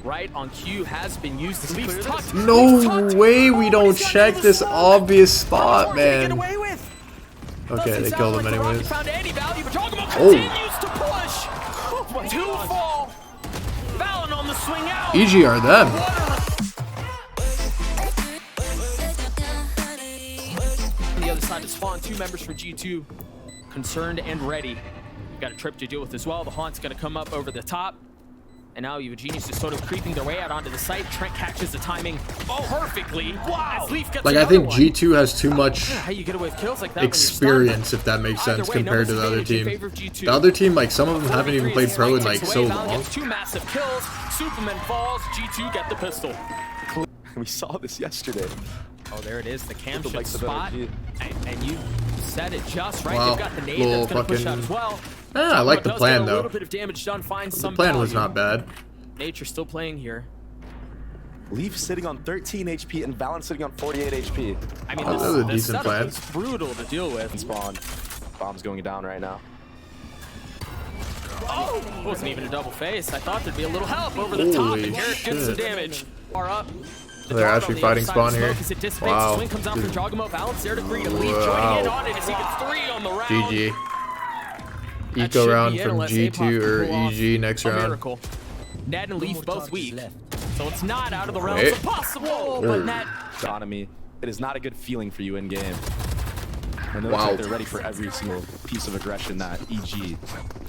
right on cue has been used. No way we don't check this obvious spot, man. Okay, they killed him anyways. Oh! On the swing out. EG are them. On the other side of spawn, 2 members for G2 concerned and ready. You've got a trip to deal with as well. The Haunt's going to come up over the top. And now you have a Genius just sort of creeping their way out onto the site. Trent catches the timing perfectly. Wow. Like, I think G2 has too much how you get away with kills like that experience, if that makes sense, compared to the other team. The other team, like, some of them haven't even played pro in, like, so long. 2 massive kills. Superman falls. G2 get the pistol. We saw this yesterday. Oh, there it is. The cam should spot. And you said it just right. Wow. You've got the nade that's going to push out as well. I like the plan, though. A little bit of damage done. The plan was not bad. Nature still playing here. Leaf sitting on 13 HP and Valorant sitting on 48 HP. I mean, this is a decent plan. It's brutal to deal with. Spawn. Bomb's going down right now. Oh! It wasn't even a double face. I thought there'd be a little help over the top, and Derek gets some damage. Far up. They're actually fighting spawn here. Wow. Swing comes out from Jogamo. Valance there to greet him. Leaf joining in on it as he gets 3 on the round. GG. Eco round from G2 or EG next round. Ned and Leaf both weak, so it's not out of the realms of possible. But Ned, economy, it is not a good feeling for you in game. And like they're ready for every single piece of aggression that EG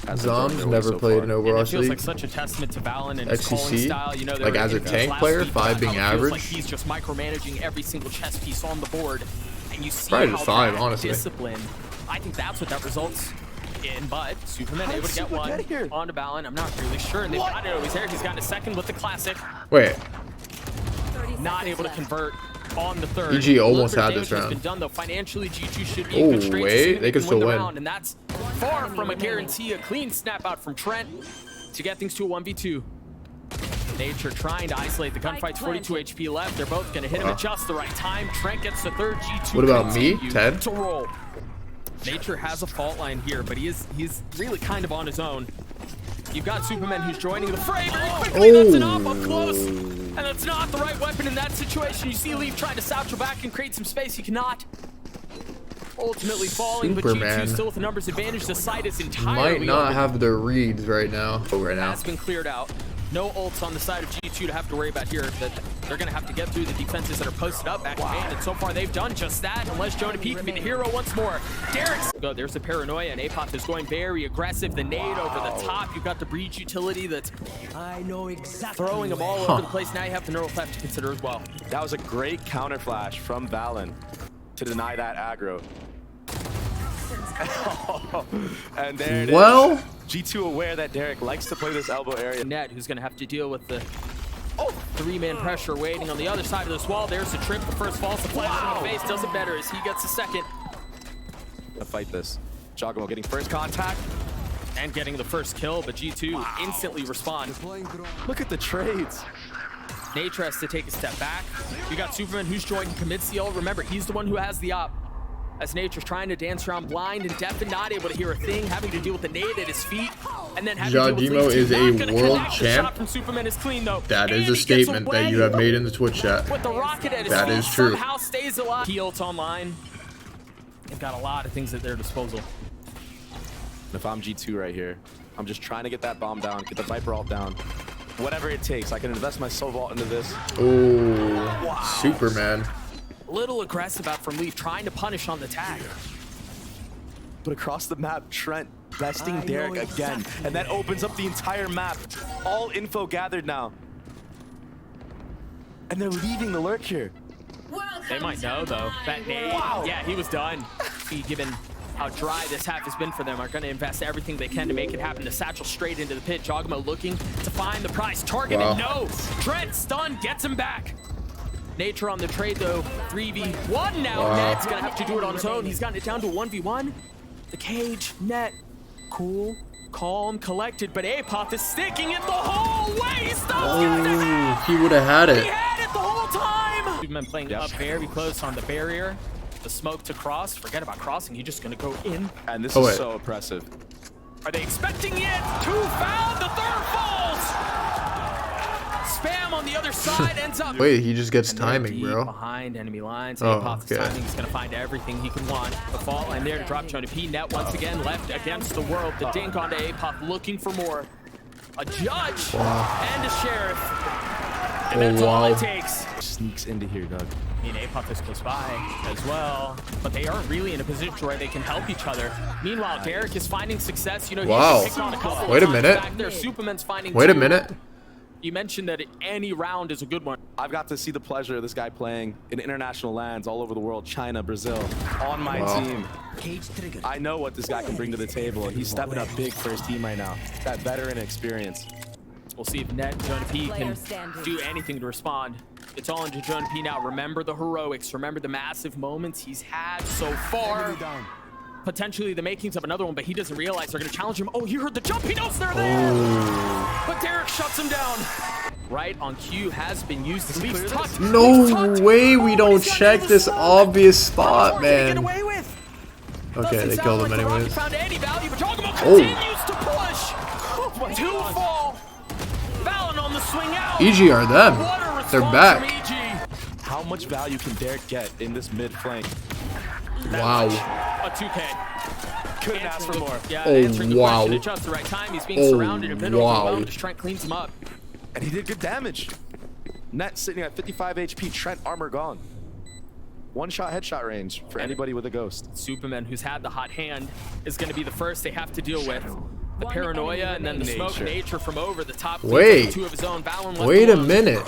has. Zom's never played in Overwatch League. It feels like League. such a testament to Valen and his calling style. You know, like as a tank player, 5 being average. Like he's just micromanaging every single chess piece on the board, and you see probably how just 5, honestly. Discipline. I think that's what that results in, but Superman able to get one onto Valen. I'm not really sure, and they've got it over here. He's gotten a second with the classic. Wait. Not able to convert on the third. EG almost had this round. Been done, though. Financially, G2 should be in good strength. Wait, they could still win. And that's far from a guarantee. A clean snap out from Trent to get things to a 1v2. Nature trying to isolate the gunfights. 42 HP left. They're both going to hit him at just the right time. Trent gets the third. G2. What about me, Ted? To roll. Nature has a fault line here, but he's really kind of on his own. You've got Superman who's joining the fray very quickly. That's an up close. And that's not the right weapon in that situation. You see Leaf trying to satchel back and create some space. He cannot. Ultimately falling, but G2 still with the numbers advantage. The site is entirely might not have the reads right now. Has been cleared out. No ults on the side of G2 to have to worry about here. That they're going to have to get through the defenses that are posted up back in hand. And so far, they've done just that. Unless Joe P can be the hero once more. Derek's go. There's the paranoia, and Apoth is going very aggressive. The nade over the top. You've got the breach utility that's throwing them all over the place. Now you have the neural theft to consider as well. That was a great counter flash from Valen to deny that aggro. And there it is. G2 aware that Derek likes to play this elbow area. Ned, who's going to have to deal with the 3-man pressure waiting on the other side of this wall. There's the trip. The first falls. The flash in the face does it better as he gets the second. To fight this. Jogamo getting first contact. And getting the first kill, but G2 instantly respond. Look at the trades. Nature has to take a step back. You got Superman who's joined and commits the ult. Remember, he's the one who has the op. As Nature's trying to dance around blind and deaf and not able to hear a thing, having to deal with the nade at his feet, and then having to deal with is a world champ. From Superman is clean, though. That is a statement that you have made in the Twitch chat. With the rocket at his that feet, is true. Somehow stays alive. He ults online. They've got a lot of things at their disposal. If I'm G2 right here, I'm just trying to get that bomb down, get the Viper ult down. Whatever it takes, I can invest my soul vault into this. Oh, Superman. Little aggressive out from Leaf, trying to punish on the tag. But across the map, Trent besting Derek again. And that opens up the entire map. All info gathered now. And they're leaving the lurk here. They might know, though. That nade, yeah, he was done. Given how dry this half has been for them, are going to invest everything they can to make it happen. The satchel straight into the pit. Jogamo looking to find the prize. Targeted, no. Trent stunned, gets him back. Nature on the trade, though. 3v1 now. Ned's going to have to do it on his own. He's gotten it down to a 1v1. The cage, Net, cool, calm, collected, but Apoth is sticking it the whole way. He would have had it. He had it the whole time. We've been playing up very close on the barrier. The smoke to cross. Forget about crossing. You're just going to go in. And this is so oppressive. Are they expecting it? 2 found. The third falls. spam on the other side ends up. Wait, he just gets And they're timing, deep bro. behind enemy lines. Oh, Apop's okay. timing is going to find everything he can want. The fault line there to drop Jonah P. Net once again left against the world. The dink onto Apop looking for more. A judge and a sheriff. And that's all it takes. Sneaks into here, Doug. I mean, Apop is close by as well, but they aren't really in a position where they can help each other. Meanwhile, Derek is finding success. You know, Wow. he's picked on a couple Wait a of times minute. back there. Superman's finding Wait a two. minute. You mentioned that any round is a good one. I've got to see the pleasure of this guy playing in international lands all over the world, China, Brazil, on my team. I know what this guy can bring to the table, and he's stepping up big for his team right now. That veteran experience. We'll see if Net and Jonah P can do anything to respond. It's all into Jonah P now. Remember the heroics. Remember the massive moments he's had so far. Potentially the makings of another one, but he doesn't realize they're going to challenge him. Oh, he heard the jump. He knows they're there. But Derek shuts him down. Right on cue has been used. Leaf's tucked. No way we don't check this obvious spot, man. Okay, they killed him anyways. Found any value, but Giacomo continues to push. Two fall. Valen on the swing out. EG are them. What a response They're from back. EG. How much value can Derek get in this mid flank? Wow. A 2K. Couldn't ask for more. Yeah, Oh, answering the wow. question at just the right time. He's being Oh, surrounded and been wow. overwhelmed as Trent cleans him up. And he did good damage. Net sitting at 55 HP, Trent armor gone. One shot headshot range for anybody with a ghost. Superman, who's had the hot hand, is going to be the first they have to deal with. The paranoia and then the smoke nature from over the top. Wait. Two of his own. Valen Wait a alone. minute.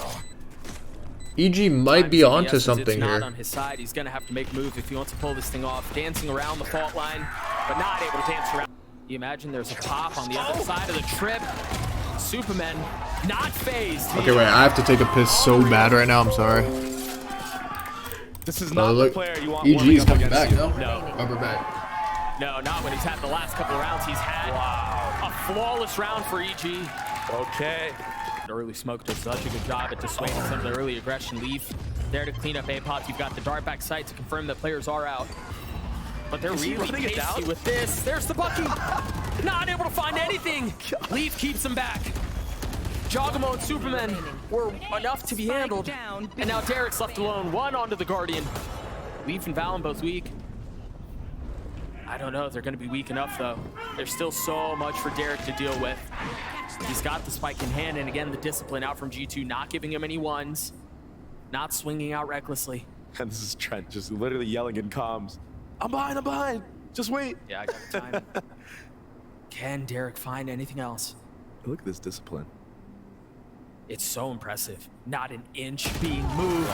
EG might be onto Yes, something it's not here. on his side. He's going to have to make moves if he wants to pull this thing off. Dancing around the fault line, but not able to dance around. You imagine there's a pop on the other side of the trip. Superman not phased. Okay, wait, I have to take a piss so bad right now. I'm sorry. This is not the player you want. EG is coming back, you. no? No. Rubber back. No, not when he's had the last couple of rounds. He's had a flawless round for EG. Okay. The early smoke does such a good job at dissuading some of the early aggression. Leaf there to clean up Apop. You've got the dart back sight to confirm that players are out. But they're really hasty with this. There's the Bucky. Not able to find anything. Leaf keeps him back. Giacomo and Superman were enough to be handled. And now Derek's left alone. One onto the Guardian. Leaf and Valen both weak. I don't know if they're going to be weak enough, though. There's still so much for Derek to deal with. He's got the spike in hand, and again, the discipline out from G2, not giving him any ones, not swinging out recklessly. And this is Trent just literally yelling in comms. I'm behind. Just wait. Yeah, I got the time. Can Derek find anything else? Look at this discipline. It's so impressive. Not an inch being moved.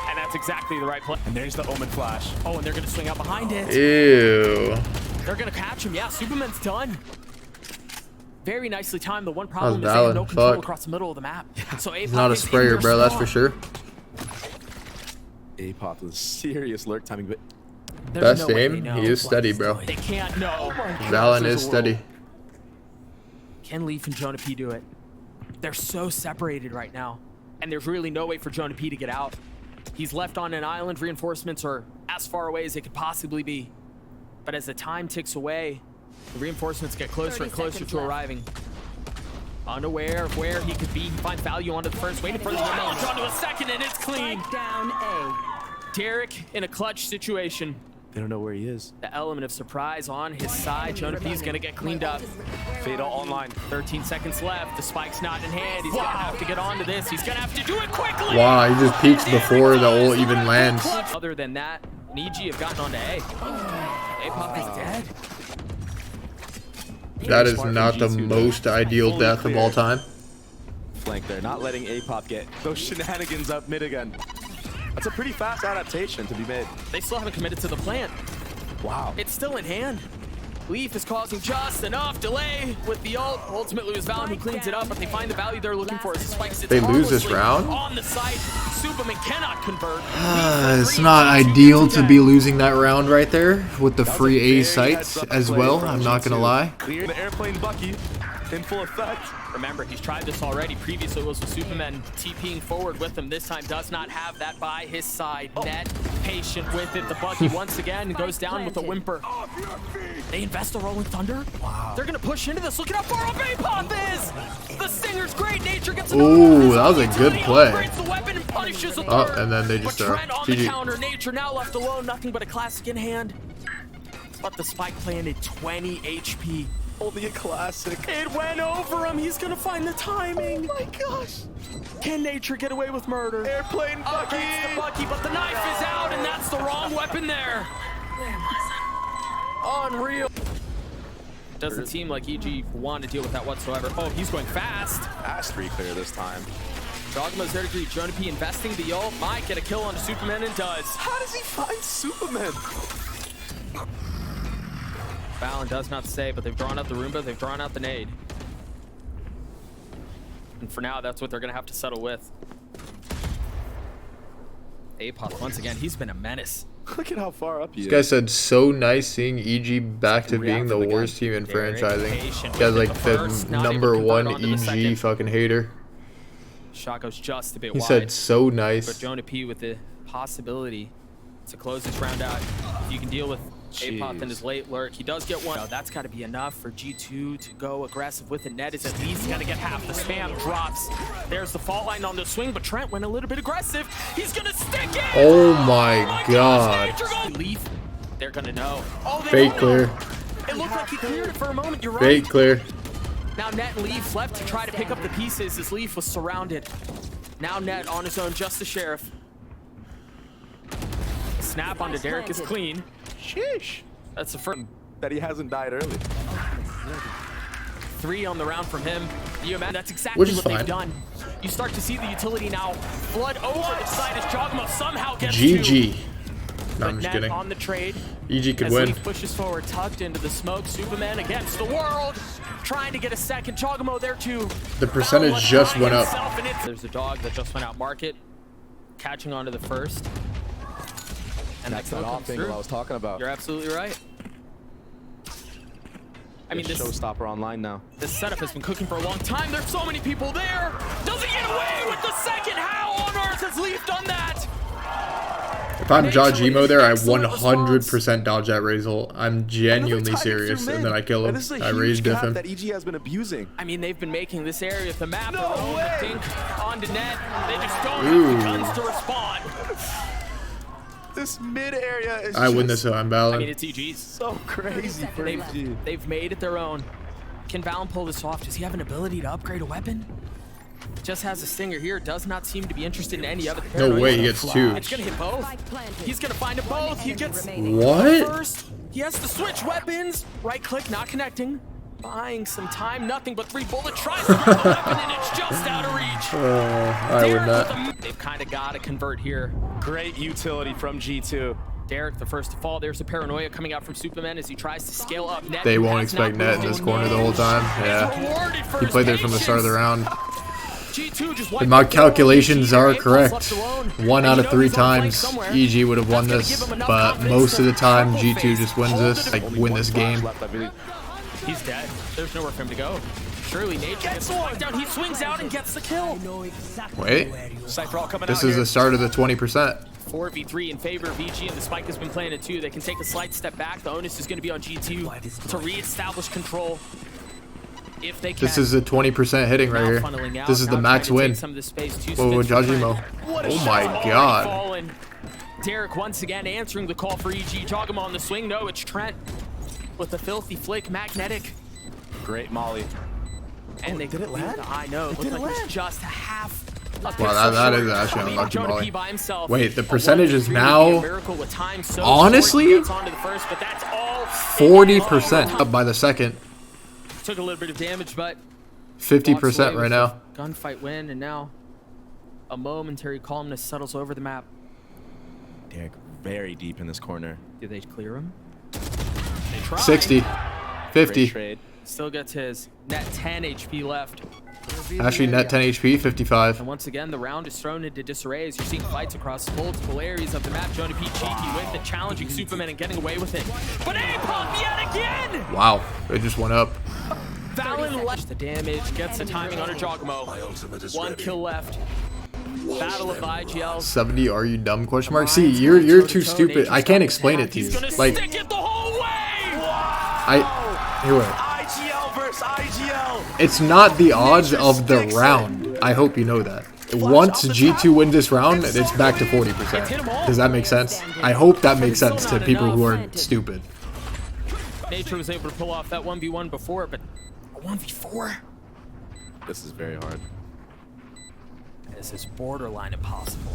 And that's exactly the right play. And there's the Omen flash. Oh, and they're going to swing out behind it. Ew. They're going to catch him. Yeah, Superman's done. Very nicely timed. The one problem is That they was have no valid. control Fuck. across the middle of the map. So He's not a Apop is in sprayer, their bro, that's for spawn. sure. Apop with serious lurk timing, but There's Best no way aim, they know he is what steady, he's bro. doing. They can't know. Valen is steady. Can Leaf and Jonah P do it? They're so separated right now. And there's really no way for Jonah P to get out. He's left on an island. Reinforcements are as far away as they could possibly be. But as the time ticks away, the reinforcements get closer and closer to arriving. Unaware of where he could be, he finds value onto the first, waiting for the launch onto a second, and it's clean. Down A. Derek in a clutch situation. they don't know where he is. The element of surprise on his side. Jonah P is going to get cleaned up. Fatal online. 13 seconds left. The spike's not in hand. He's going to have to get onto this. He's going to have to do it quickly. Wow, he just peeks before the ult even lands. Other than that, EG have gotten onto A. Apop is dead. That is not the most ideal death of all time. Flank there, not letting Apop get those shenanigans up mid again. That's a pretty fast adaptation to be made. They still haven't committed to the plant. Wow. It's still in hand. Leaf is causing just enough delay with the ult. Ultimately, it was Valen who cleans it up, but they find the value they're looking for as the spike sits They lose this harmlessly round? on the site. Superman cannot convert. It's not ideal to be losing that round right there with the free A sites as well. I'm not gonna lie. Clear the airplane Bucky. in full effect. Remember, he's tried this already. Previously, it was with Superman TPing forward with him. This time does not have that by his side. Net patient with it. The Buggy once again goes down with a whimper. They invest the Rolling Thunder. Wow. They're going to push into this. Look at how far up Apop is. The Singer's great. Nature gets another. Ooh, that was a good play. The weapon and punishes a Oh, third. and then they just But Trent on the GG. counter. Nature now left alone. Nothing but a classic in hand. But the spike planted 20 HP. Only a classic. It went over him. He's gonna find the timing. Oh my gosh. Can Nature get away with murder? Airplane Bucky. The Bucky, but the knife is out, and that's the wrong weapon there. Unreal. Doesn't seem like EG want to deal with that whatsoever. Oh, he's going fast. Fast 3 clear this time. Dogma's there to greet. Jonah P investing the ult. Might get a kill on Superman and does. How does he find Superman? Fallon does not say, but they've drawn out the Roomba, they've drawn out the nade. And for now, that's what they're gonna have to settle with. Apop, once again, he's been a menace. Look at how far up he is. This guy said, so nice seeing EG back to being the worst team in franchising. This guy's like the #1 EG fucking hater. Shaco's just a bit He wide. said, so But nice. Jonah P with the possibility to close this round out. If you can deal with Apop and his late lurk, he does get one. That's got to be enough for G2 to go aggressive with it. Net is at least going to get half. The spam drops. There's the fault line on the swing, but Trent went a little bit aggressive. He's going to stick it. Oh my god. Leaf, they're going to know. Oh, they Fake don't clear. know. It looked like he cleared it for a moment. You're right. Fake clear. Now Net and Leaf left to try to pick up the pieces as Leaf was surrounded. Now Net on his own, just the Sheriff. Snap onto Derek is clean. Sheesh. That's the first. That he hasn't died early. 3 on the round from him. You imagine that's exactly Which is what fine. they've done. You start to see the utility now. Flood over the side as Jogma somehow gets GG. No, But I'm just Net kidding. on the trade. EG could As win. Leaf pushes forward, tucked into the smoke. Superman against the world, trying to get a second. Jogamo there too. The percentage just went up. There's a dog that just went out market, catching onto the first. And That's that off angle I was talking about. You're absolutely right. I mean, this showstopper online now. This setup has been cooking for a long time. There's so many people there. Does he get away with the second? How on earth has Leaf done that? If I'm dodge emo there, I 100% dodge that raise ult. I'm genuinely serious, and then I kill him. I raise diff him. That EG has been abusing. I mean, they've been making this area of the map their own. way. The dink onto Net. They just don't have the guns to respond. This mid area is I win this, so I'm I mean, battling. it's EG's. so crazy for EG. They've made it their own. Can Valen pull this off? Does he have an ability to upgrade a weapon? Just has a stinger here. Does not seem to be interested in any of it. No way he gets 2. It's gonna hit both. He's gonna find them both. He gets What? first. He has to switch weapons. Right click, not connecting. Buying some time. Nothing but 3 bullets. Tries to grab the weapon and it's just out of reach. I would Derek not. with they've kind of got to convert here. Great utility from G2. Derek, the first to fall. There's a paranoia coming out from Superman as he tries to scale up. Net They won't has expect not Net in moved this corner the whole time. Yeah. He played there from the start of the round. G2 just If my calculations are correct, 1 out of 3 times EG would have won this, but most of the time G2 just wins this, like win this game. He's dead. There's nowhere for him to go. Surely Nature gets one down. He swings out and gets the kill. Wait, this is the start of the 20%. 4v3 in favor of EG, and the spike has been planted too. They can take a slight step back. The onus is going to be on G2 to reestablish control. If they can. This is the 20% hitting right here. This is the max win. Whoa, Jajimo. Oh my god. Derek once again answering the call for EG. Jogama on the swing. No, it's Trent with a filthy flick. Magnetic. Great molly. And they did it land? I know. It looked like it was just half. Wow, that is actually an unlucky molly. Wait, the percentage is now, honestly, 40% up by the second. Took a little bit of damage, but 50% right now. Gunfight win, and now a momentary calmness settles over the map. Derek very deep in this corner. Do they clear him? They try. 60, 50. Trade. Still gets his. Net 10 HP left. Actually, net 10 HP, 55. And once again, the round is thrown into disarray as you're seeing fights across multiple areas of the map. Jonah P cheeky with it, challenging Superman and getting away with it. But Apop yet again! Wow, it just went up. Valen left the damage, gets the timing on a Giacomo. 1 kill left. Battle of the IGLs. 70, are you dumb? Question mark. See, you're too stupid. I can't explain it to you. Like, Stick it the whole way. here wait. IGL versus IGL. It's not the odds of the round. I hope you know that. Once G2 wins this round, it's back to 40%. Does that make sense? I hope that makes sense to people who are stupid. Nature was able to pull off that 1v1 before, but a 1v4? This is very hard. This is borderline impossible.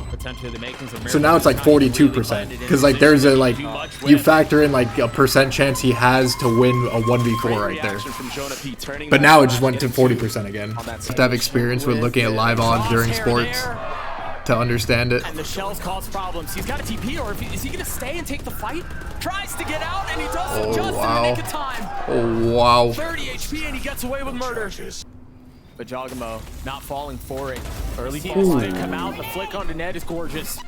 Potentially the makings of So now it's like 42%, because like there's a like you factor in like a percent chance he has to win a 1v4 right there. But now it just went to 40% again. You have to have experience with looking at live odds during sports to understand it. And the shells cause problems. He's got a TP, or is he gonna stay and take the fight? Tries to get out, and he does it just in the nick of time. Oh wow. 30 HP, and he gets away with murder. But Giacomo not falling for it. Early balls didn't come out. The flick onto Ned is gorgeous.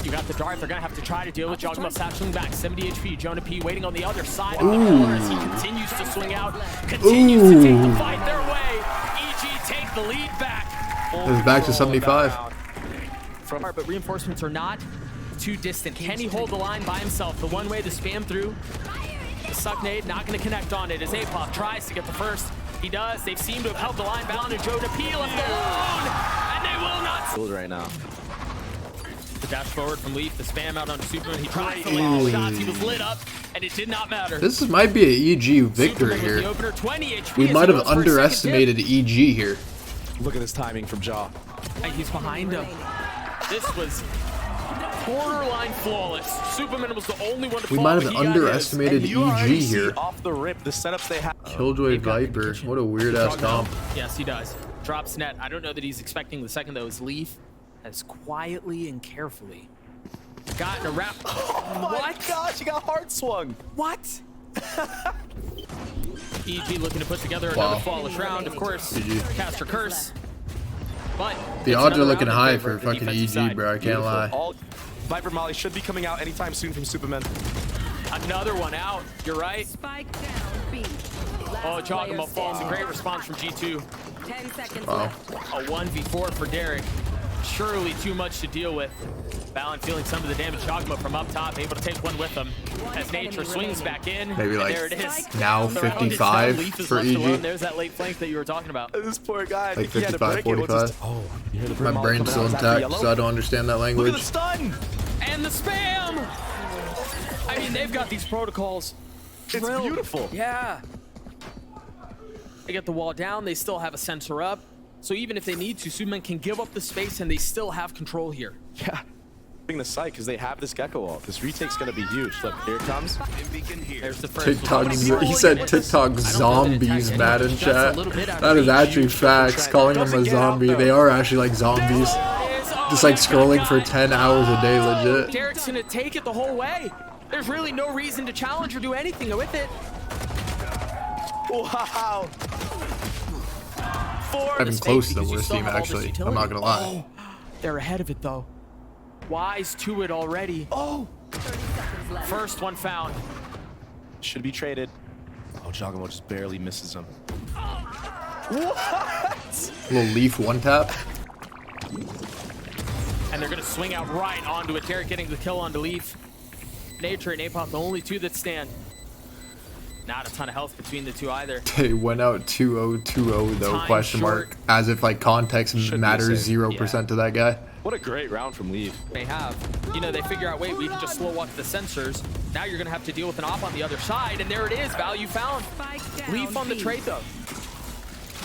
You got the dart. They're gonna have to try to deal with Giacomo satcheling back. 70 HP. Jonah P waiting on the other side of the corner as he continues to swing out. Continues to take the fight their way. EG take the lead back. It's back to 75. But reinforcements are not too distant. Can he hold the line by himself? The one way to spam through. The suck nade not gonna connect on it as Apop tries to get the first. He does. They seem to have held the line bound, and Jonah P left alone, and they will not. Right now. The dash forward from Leaf, the spam out on Superman. He tries to land shots. He was lit up, and it did not matter. This might be an EG victory here. Opener, 20 HP We might have underestimated EG here. Look at this timing from Jaw. And he's behind him. This was borderline flawless. Superman was the only one to fall. We might have underestimated EG here. Off the rip, the setups they have. Killjoy Viper. What a weird ass comp. Yes, he does. Drops net. I don't know that he's expecting the second though. As Leaf has quietly and carefully gotten a wrap. Oh my gosh, he got hard swung. What? EG looking to put together another flawless round. Of course, Caster Curse. But the odds are looking high for fucking EG, bro. I can't lie. All Viper Molly should be coming out anytime soon from Superman. Another one out. You're right. Spike down, B. Oh, Giacomo falls. A great response from G2. 10 seconds Wow. left. A 1v4 for Derek. Surely too much to deal with. Valen feeling some of the damage. Giacomo from up top, able to take one with him. As Nature swings back in. Maybe like there it is. now 55 for EG. There's that late flank that you were talking about. This poor guy. Like 55, 45. Oh, you hear the My brain's still intact, so I don't understand that Look at language. the stun. And the spam! I mean, they've got these protocols It's drilled. beautiful. Yeah. They get the wall down. They still have a sensor up. So even if they need to, Superman can give up the space and they still have control here. Yeah. The site because they have this Gecko ult. This retake's gonna be huge. Look, here it comes. There's the first TikTok, one. he said TikTok zombies mad in chat. That is actually facts. Calling them a zombie. They are actually like zombies. Just like scrolling for 10 hours a day, legit. Derek's gonna take it the whole way. There's really no reason to challenge or do anything with it. Wow. I've been close to the worst team, actually. I'm not gonna lie. Oh, they're ahead of it though. Wise to it already. Oh, 30 seconds left. first one found. Should be traded. Oh, Giacomo just barely misses him. What? Little Leaf one tap. And they're gonna swing out right onto it. Derek getting the kill onto Leaf. Nature and Apop, the only two that stand. Not a ton of health between the two either. They went out 2-0-2-0 though, Time question mark. short. As if like context Should be matters safe. 0% to that guy. What a great round from Leaf. They have. You know, they figure out, wait, we can just slow walk the sensors. Now you're gonna have to deal with an op on the other side, and there it is, value found. Spike down, Leaf on the B. trade though.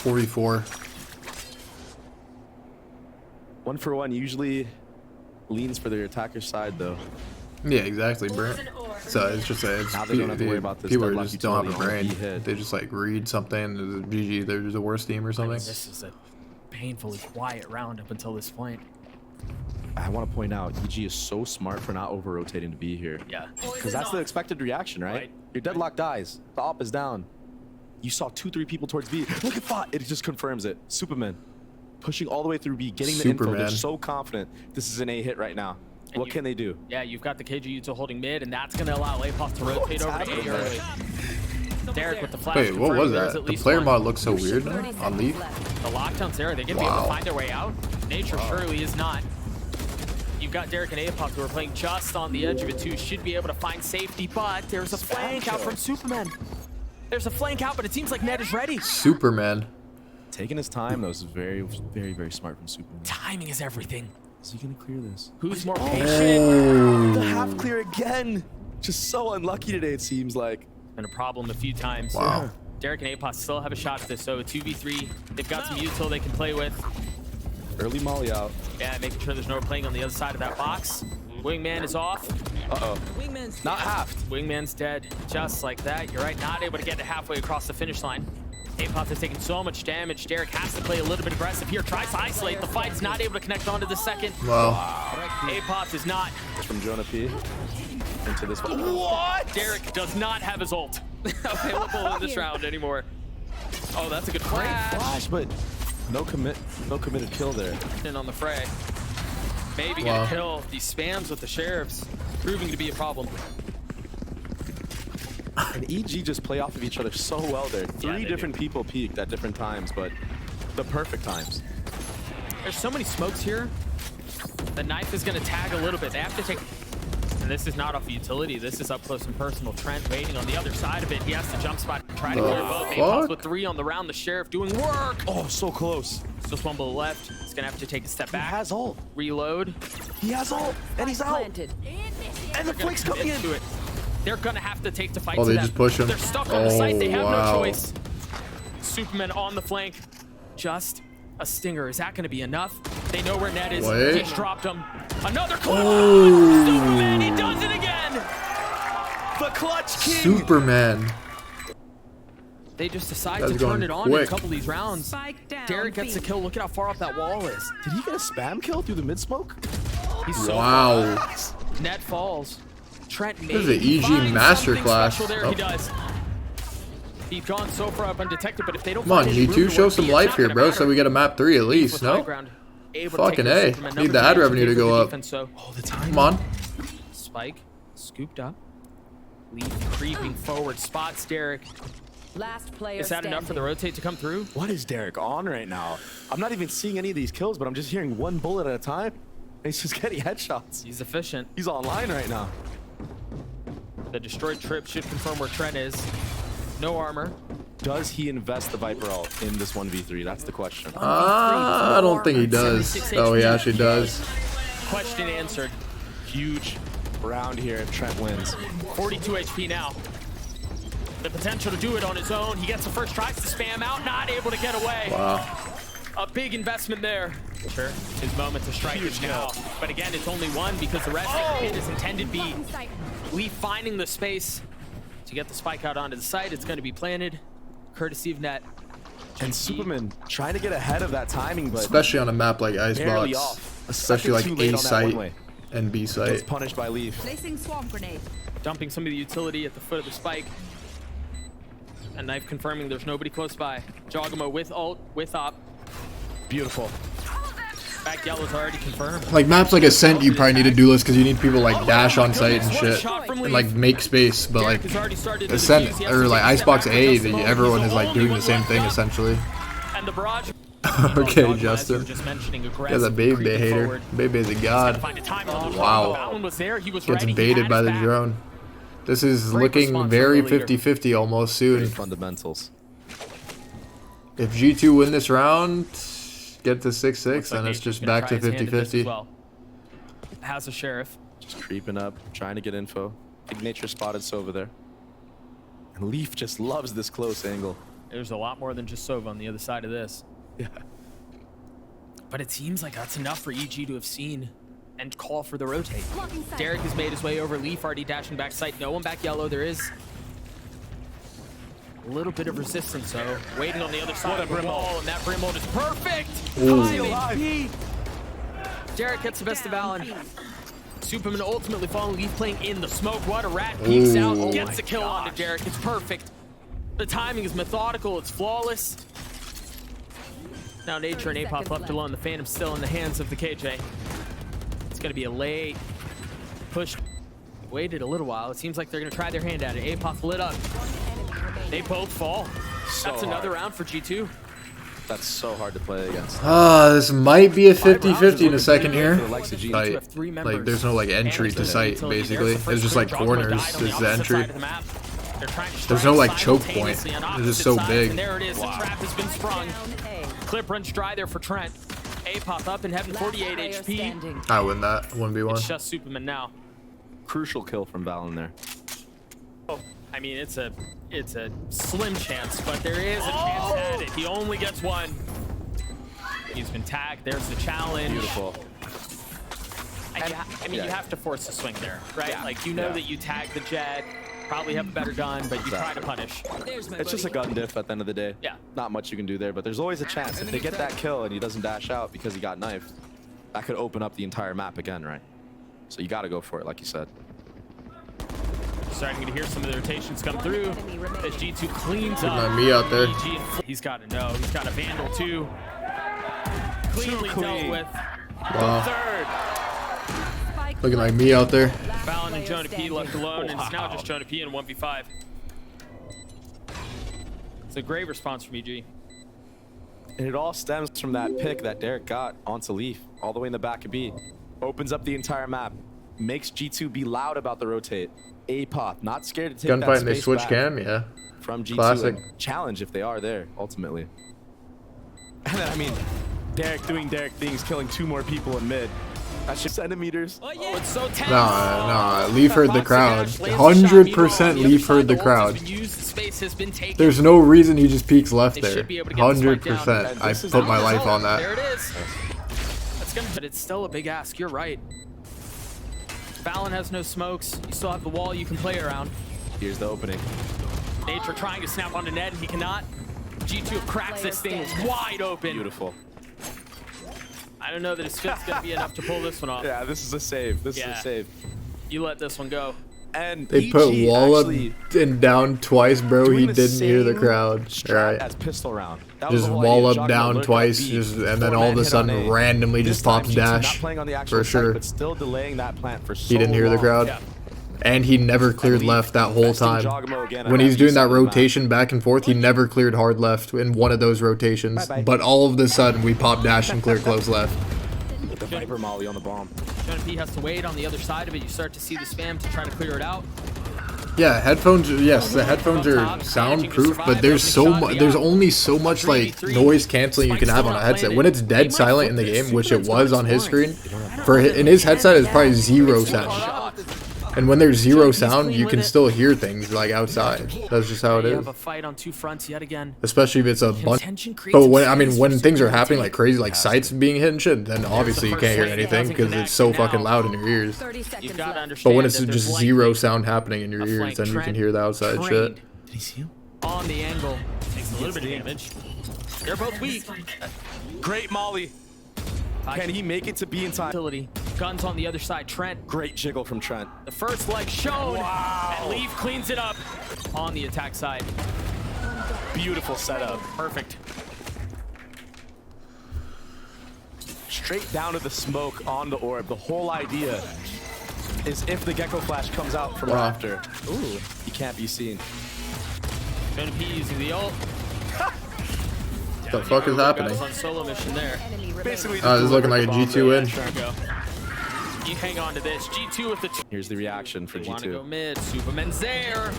44. 1-for-1 usually leans for their attacker's side though. Yeah, exactly, bro. So it's just it's Now they don't have to worry about this people deadlock just don't have a utility on brain. the hit. They just like read something. GG, they're just the worst team or something. This is a painfully quiet round up until this point. I want to point out, EG is so smart for not over-rotating to be here. Yeah. Because that's the expected reaction, right? Your deadlock dies. The op is down. You saw 2-3 people towards B. Look at Fought. It just confirms it. Superman pushing all the way through B, getting the info. They're Superman. so confident this is an A hit right now. What can they do? Yeah, you've got the KG Util holding mid, and that's going to allow Yakov to rotate over to A early. Derek with the flash. Wait, what was that? The player mod looks so weird now on Leaf. The lockdown's there. They're going to be able to find their way out. Nature surely is not. You've got Derek and Yakov who are playing just on the edge of it too. Should be able to find safety, but there's a flank out from Superman. There's a flank out, but it seems like Ned is ready. Superman. Taking his time, though, is very, very, very smart from Superman. Timing is everything. Is he going to clear this? Who's more patient? The half clear again. Just so unlucky today, it seems like. Been a problem a few times. Wow. Derek and Yakov still have a shot at this, so a 2v3. They've got some util they can play with. Early molly out. Yeah, making sure there's no playing on the other side of that box. Wingman is off. Uh-oh. Wingman's Not halved. Wingman's dead, just like that. You're right, not able to get it halfway across the finish line. Yakov has taken so much damage. Derek has to play a little bit aggressive here. Tries to isolate. The fight's not able to connect onto the second. Wow. Yakov is not. From Jonah P. Into this one. What? Derek does not have his ult available in this round anymore. Oh, that's a good flash. But no committed kill there. In on the fray. Maybe get a kill. These spams with the sheriffs proving to be a problem. And EG just play off of each other so well there. Three different people peaked at different times, but the perfect times. There's so many smokes here. The knife is going to tag a little bit. They have to take... And this is not off utility. This is up close and personal. Trent waiting on the other side of it. He has to jump spot and try to clear both. Yakov with 3 on the round. The sheriff doing work. Oh, so close. Just one bullet left. He's going to have to take a step back. He has ult. Reload. He has ult. And he's out. planted. And the flank's coming in. To it. They're going to have to take the fight Oh, to they them. just push him. They're stuck on the site. They have wow. no choice. Superman on the flank. Just a stinger. Is that going to be enough? They know where Ned is. Wait. He's dropped him. Another clutch. Oh. Superman, he does it again. The clutch king. Superman. They just decide That's to turn going it on in a quick. couple of these rounds. Spike down. Derek gets the kill. Look at how far up that wall is. Did he get a spam kill through the mid smoke? He's so Wow. far. Ned falls. Trent This is maybe an EG finds masterclass. something special there. Oh. He does. He's gone so far up undetected, but if they don't Come on, find any room G2, to show work, some it's life not here, gonna bro, matter. so we get a map 3 at With least, high no? ground, able to Fucking take A. Superman Need the number ad 3 revenue to for the go up. defense, so Oh, the time. Come on. Spike scooped up. Leaf creeping forward, spots Derek. Last player Is that enough for the rotate to come through? What is Derek on right now? I'm not even seeing any of these kills, but I'm just hearing one bullet at a time. And he's just getting headshots. He's efficient. He's online right now. The destroyed trip should confirm where Trent is. No armor. Does he invest the Viper ult in this 1v3? That's the question. I don't think he does. Oh, he actually does. Question answered. Huge round here if Trent wins. 42 HP now. The potential to do it on his own. He gets the first, tries to spam out, not able to get away. Wow. A big investment there. Sure, his moment to strike is now. But again, it's only one because the rest hit his intended beat. Leaf finding the space to get the spike out onto the site. It's going to be planted, courtesy of Net. And Superman trying to get ahead of that timing, but Especially on a map like barely Icebox. off. A Especially like second too late A on that site one-way. and B Gets site. punished by Leaf. Placing swamp grenade. Dumping some of the utility at the foot of the spike. And Knife confirming there's nobody close by. Jogamo with ult, with op. Beautiful. Back yellow's already confirmed. Like maps like Ascent, you probably need to do this because you need people like dash on site and shit. And like make space, but like Ascent or like Icebox A, everyone is like doing the same thing essentially. And the barrage. Okay, Justin. Yeah, the Bebe hater. Bebe's a god. Wow. Gets baited by the drone. This is looking very 50-50 almost soon. Fundamentals. If G2 win this round, get to 6-6, then it's just back to 50-50. Well. Has a sheriff. Just creeping up, trying to get info. Ignature spotted Sova there. And Leaf just loves this close angle. There's a lot more than just Sova on the other side of this. Yeah. But it seems like that's enough for EG to have seen and call for the rotate. Derek has made his way over. Leaf already dashing back site. No one back yellow. There is a little bit of resistance, though. Waiting on the other side of the wall, and that Brimhold is perfect. Derek gets the best of Alan. Superman ultimately falling. Leaf playing in the smoke. What a rat. Peeks out, gets the kill onto Derek. It's perfect. The timing is methodical. It's flawless. Now Nature and Apop left alone. The Phantom's still in the hands of the KJ. It's going to be a late pushed, waited a little while. It seems like they're going to try their hand at it. Apoth lit up. They both fall. That's another round for G2. That's so hard to play against. This might be a 50-50 in a second here. Like, like, there's no like entry to site, basically. It's just like corners is the entry. There's no like choke point. It's just so big. And there it is. The trap has been sprung. Clip runs dry there for Trent. Apoth up in heaven, 48 HP. I win that 1v1. It's just Superman now. Crucial kill from Val in there. Oh, I mean, it's a slim chance, but there is a chance at it. He only gets one. He's been tagged. There's the challenge. Beautiful. I mean, you have to force the swing there, right? Yeah. Like, you know that you tag the jet, probably have a better gun, but you try to punish. It's just a gun diff at the end of the day. Yeah. Not much you can do there, but there's always a chance. If they get that kill and he doesn't dash out because he got knifed, that could open up the entire map again, right? So you got to go for it, like you said. Starting to hear some of the rotations come through as G2 cleans up. Me out there. He's got to know. He's got a Vandal too. Cleanly dealt with. Wow. Third. Looking like me out there. Fallon and Jonah P left alone, and it's now just Jonah P in 1v5. It's a great response from EG. And it all stems from that pick that Derek got onto Leaf, all the way in the back of B. Opens up the entire map, makes G2 be loud about the rotate. Apoth, not scared to take that Gunfight space and they switch back cam, yeah. from G2. Classic. Challenge if they are there, ultimately. And then, I mean, Derek doing Derek things, killing 2 more people in mid. That's just centimeters. Oh, it's so tense. Nah, Leaf heard the crowd. 100% Leaf heard the crowd. There's no reason he just peeks left there. 100%. I put my life on that. There it is. That's gonna, but it's still a big ask. You're right. Fallon has no smokes. You still have the wall you can play around. Here's the opening. Nature trying to snap onto Ned. He cannot. G2 cracks this thing wide open. Beautiful. I don't know that his fit's gonna be enough to pull this one off. Yeah, this is a save. This is a save. You let this one go. And they put wall up and down twice, bro. He didn't hear the crowd. Right. As pistol round. Just wall up down twice, and then all of a sudden randomly just pops dash. For sure. But still delaying that plant for so he didn't hear the crowd. Yeah. And he never cleared left that whole time. When he's doing that rotation back and forth, he never cleared hard left in one of those rotations. But all of a sudden, we pop dash and clear close left. The Viper Molly on the bomb. Jonah P has to wait on the other side of it. You start to see the spam to try to clear it out. Yeah, headphones. Yes, the headphones are soundproof, but there's only so much like noise canceling you can have on a headset. When it's dead silent in the game, which it was on his screen, in his headset it's probably 0 sound. And when there's 0 sound, you can still hear things like outside. That's just how it is. Have a fight on 2 fronts yet again. Especially if it's a bunch. But when things are happening like crazy, like sites being hit and shit, then obviously you can't hear anything because it's so fucking loud in your ears. But when it's just 0 sound happening in your ears, then you can hear the outside shit. Did he see him? On the angle. Takes a little bit of damage. They're both weak. Great Molly. Can he make it to B in time? Guns on the other side. Trent. Great jiggle from Trent. The first leg shown. Wow. And Leaf cleans it up on the attack side. Beautiful setup. Perfect. Straight down to the smoke on the orb. The whole idea is if the Gecko Flash comes out from after, he can't be seen. Gonna be using the ult. What the fuck is happening? On solo mission there. Basically, this is looking like a G2 win. You hang on to this. G2 with the. Here's the reaction for G2. Want to go mid? Superman's there.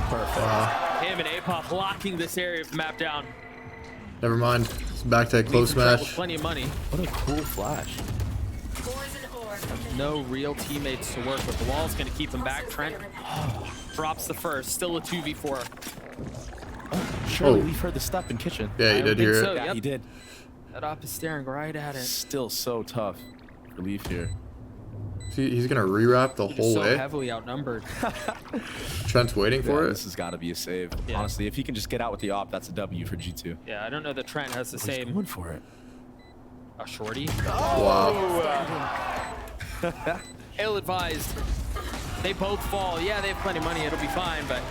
Perfect. Him and Apoth locking this area of the map down. Never mind. It's back to a close match. Plenty of money. What a cool flash. No real teammates to work with. The wall's going to keep him back. Trent drops the first. Still a 2v4. Surely Leaf heard the step in kitchen. Yeah, he did hear it. Yeah, he did. That op is staring right at it. Still so tough for Leaf here. He's gonna rewrap the whole so way. Heavily outnumbered. Trent's waiting for it. This has got to be a save. Yeah. Honestly, if he can just get out with the op, that's a W for G2. Yeah, I don't know that Trent has the same. He's going for it. A shorty. Wow. Ill-advised. They both fall. Yeah, they have plenty of money. It'll be fine, but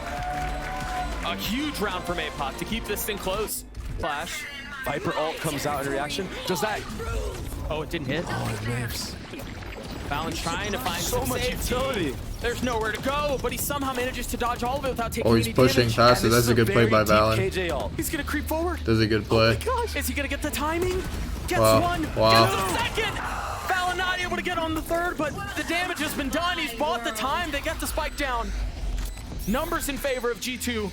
a huge round from Apoth to keep this thing close. Flash. Viper ult comes out in reaction. Does that? Oh, it didn't hit. Oh, it whiffs. Valorant trying to find so some much safety. utility. There's nowhere to go, but he somehow manages to dodge all of it without taking Oh, he's any pushing damage. faster. That's a good play by Valen. KJ ult. He's gonna creep forward. That's a good play. Gosh, is he gonna get the timing? Gets Wow. one, Wow. gets the second. Valen not able to get on the third, but the damage has been done. He's bought the time. They get the spike down. Numbers in favor of G2.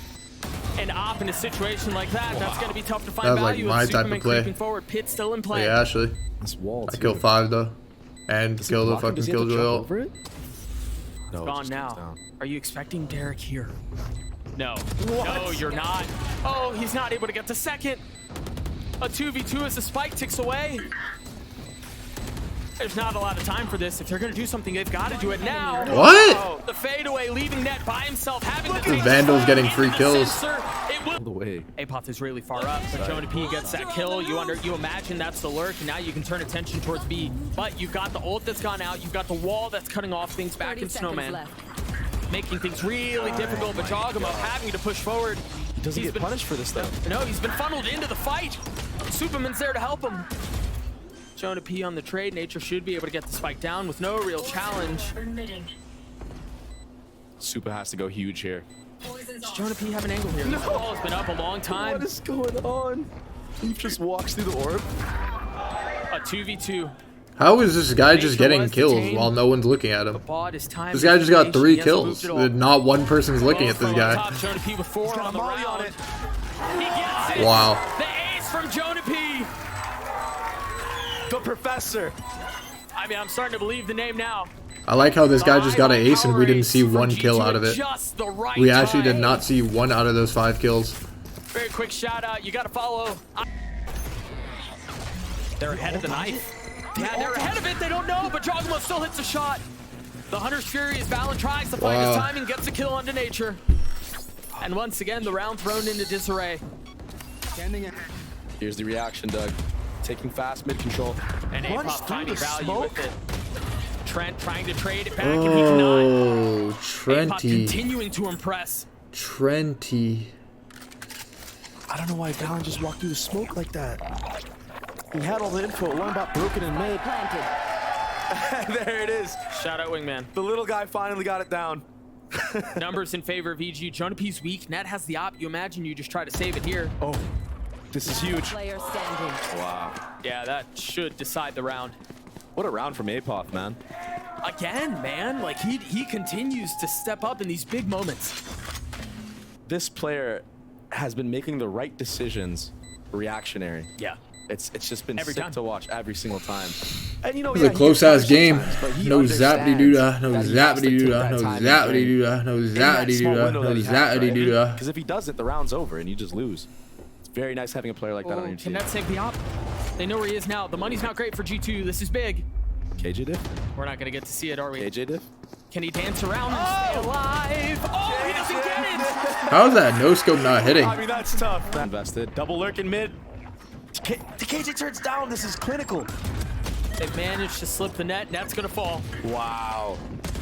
And Op in a situation like that, that's gonna be tough to find That was like value. my with type of Superman play. creeping forward. Pit still in play. Yeah, actually. This wall. I killed 5 though. And killed the fucking Killjoy ult. No, It's gone now. Are you expecting Derek here? No. No, you're not. Oh, he's not able to get the second. A 2v2 as the spike ticks away. There's not a lot of time for this. If they're going to do something, they've got to do it now. What? Oh, the fadeaway, leaving net by himself, having to The take Vandal's getting into free the kills. sensor. It will. The way. Apoth is really far up, but Jonah P gets that kill. You imagine that's the lurk, and now you can turn attention towards B. But you've got the ult that's gone out. You've got the wall that's cutting off things back in Snowman, making things really difficult. But Jogamo having to push forward. Does he get punished for this though? No, he's been funneled into the fight. Superman's there to help him. Jonah P on the trade. Nature should be able to get the spike down with no real challenge. Super has to go huge here. Does Jonah P have an angle here? This ball has been up a long time. What is going on? He just walks through the orb. A 2v2. How is this guy just getting kills while no one's looking at him? Bot is time. This guy just got 3 kills. Not one person's looking at this guy. Jonah P with 4 on the round. He gets it. Wow. The ace from Jonah P. The professor. I mean, I'm starting to believe the name now. I like how this guy just got an ace and we didn't see 1 kill out of it. We actually did not see 1 out of those 5 kills. Very quick shout out. You got to follow. They're ahead of the knife. Yeah, they're ahead of it. They don't know, but Jogamo still hits a shot. The Hunter's Fury as Valen tries to find his timing, gets a kill onto Nature. And once again, the round thrown into disarray. Here's the reaction, Doug. Taking fast mid control. And Apoth finding value with it. Trent trying to trade it back, and he cannot. Oh, Apoth Trenty. continuing to impress. Trenty. I don't know why Valen just walked through the smoke like that. He had all the info. One about broken and mid. There it is. Shout out Wingman. The little guy finally got it down. Numbers in favor of EG. Jonah P's weak. Net has the op. You imagine you just try to save it here. Oh, this is huge. Player standing. Wow. Yeah, that should decide the round. What a round from Apoth, man. Again, man. Like, he continues to step up in these big moments. This player has been making the right decisions reactionary. Yeah. It's just been Every sick time. to watch every single time. And you know, It was a close-ass game. No zappity zappity-doo-dah, no zappity-doo-dah, no zappity-doo-dah, no zappity-doo-dah, no zappity-doo-dah. Because if he doesn't, the round's over and you just lose. It's very nice having a player like that on your Can team. that save the op? They know where he is now. The money's not great for G2. This is big. KJ diff? We're not going to get to see it, are we? KJ diff? Can he dance around and stay alive? Oh, he doesn't get it! How is that no-scope not hitting? I mean, that's tough. Invested. Double lurk in mid. The KJ turns down. This is clinical. They've managed to slip the net. Net's going to fall. Wow.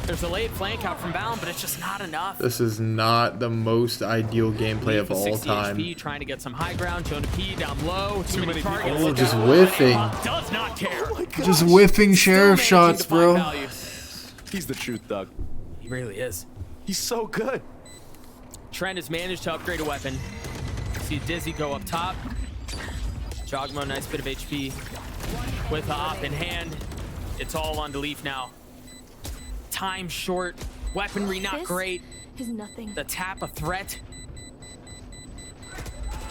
There's a late flank out from Valen, but it's just not enough. This is not the most ideal gameplay of all 60 time. HP, trying to get some high ground. Jonah P down low. Too many targets. Oh, just whiffing. Does not care. Just whiffing sheriff shots, bro. He's the truth, Doug. He really is. He's so good. Trent has managed to upgrade a weapon. See Dizzy go up top. Jogamo, nice bit of HP. With the op in hand. It's all on Leaf now. Time short. Weaponry not great. Is nothing. The tap a threat.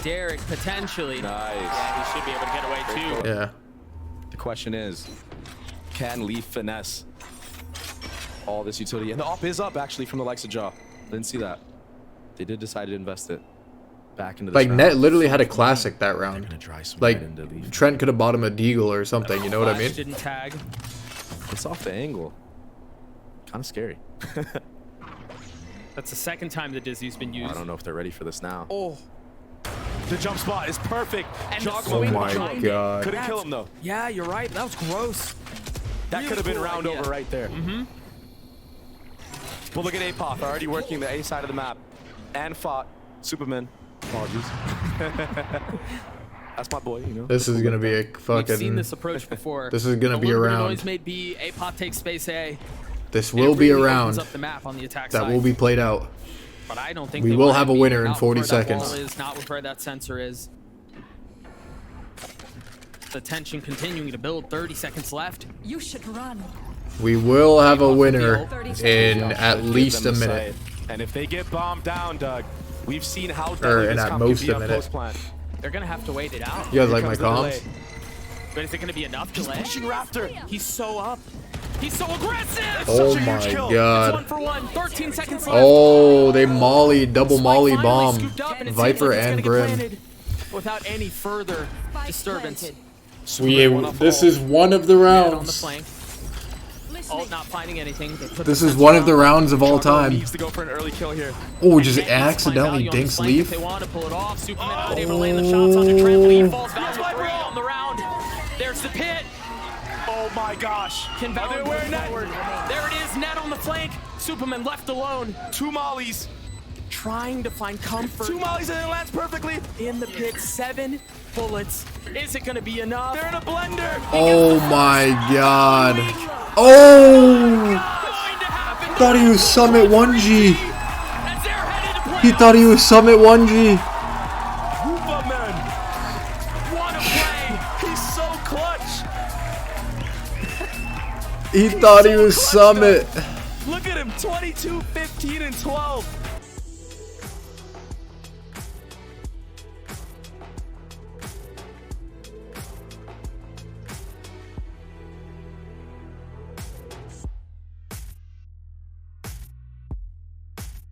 Derek potentially. Nice. Yeah, he should be able to get away too. Yeah. The question is, can Leaf finesse all this utility? And the op is up, actually, from the likes of Jaw. Didn't see that. They did decide to invest it back into the Like, Net literally had a classic that round. Like, right into Leaf. Trent could have bought him a deagle or something, you know what I Flash mean? Didn't tag. It's off the angle. Kind of scary. That's the second time the Dizzy's been used. I don't know if they're ready for this now. Oh. The jump spot is perfect. And the Jogamo Oh swing my behind it. god. couldn't kill him, though. Yeah, you're right. That was gross. That Really could have been cool round idea. over right there. Mm-hmm. But look at Apoth, already working the A side of the map. And fought Superman. Apologies. That's my boy, you know. This is gonna be a fucking. We've seen this approach before. This is gonna be around. Noise made B. A-Pot takes space A. This will be around. Up the map on the attack that side. will be played out. But I don't think we will have a winner in 40 seconds. Is not with where that sensor is. The tension continuing to build. 30 seconds left. You should run. We will have a winner in at least a minute. And if they get bombed down, Doug, we've seen how or in at most a minute. They're gonna have to wait it out. You guys like my comms? But is it gonna be enough delay? He's pushing Raptor. He's so up. He's so aggressive. Oh my god. It's 1 for 1. 13 seconds left. Oh, they molly, double molly bomb. Viper and Brim. Without any further disturbance. This is one of the rounds. Oh, not finding anything. This is one of the rounds of all time. Needs to go for an early kill here. Oh, just accidentally dinks Leaf. They want to pull it off. Superman not able to land the shots onto Trent. Leaf falls back on the round. There's the pit. Oh my gosh. Can Valorant move forward? There it is, net on the flank. Superman left alone. 2 mollies. Trying to find comfort. 2 mollies and it lands perfectly. In the pit, 7 bullets. Is it going to be enough? They're in a blender. Oh my god. Oh! Thought he was Summit 1G. He thought he was Summit 1G. What a play. He's so clutch. He thought he was Summit. Look at him, 22, 15, and 12.